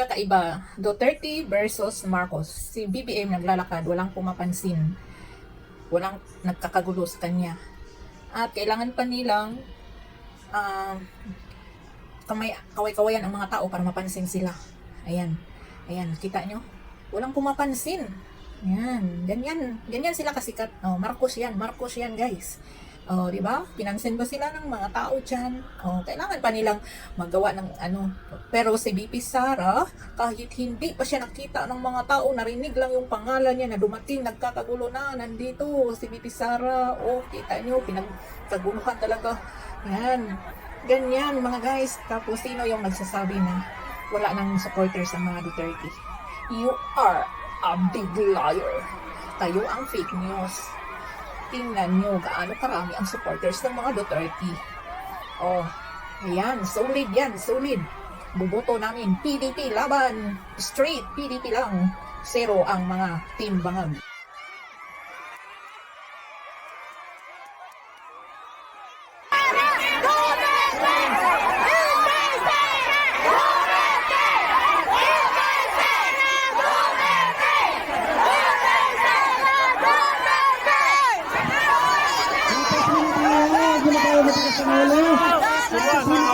pagkakaiba, Duterte versus Marcos. Si BBM naglalakad, walang pumapansin. Walang nagkakagulo sa kanya. At kailangan pa nilang kaway-kawayan ang mga tao para mapansin sila. Ayan. Ayan, kita nyo? Walang pumapansin. Ayan, ganyan sila kasikat. Oh, Marcos yan guys. Oh, di ba? Pinansin ba sila ng mga tao diyan? Oh, kailangan pa nilang magawa ng ano. Pero si BP Sara, kahit hindi pa siya nakita ng mga tao, narinig lang yung pangalan niya na dumating, nagkakagulo na, nandito si BP Sara. Oh, kita nyo, pinagkaguluhan talaga. Yan. Ganyan mga guys. Tapos sino yung nagsasabi na wala nang supporters ang mga Duterte? You are a big liar. Kayo ang fake news. Tingnan nyo gaano karami ang supporters ng mga Duterte. Oh, ayan, solid yan, solid. Buboto namin, PDP laban. Straight, PDP lang. Zero ang mga team bangag.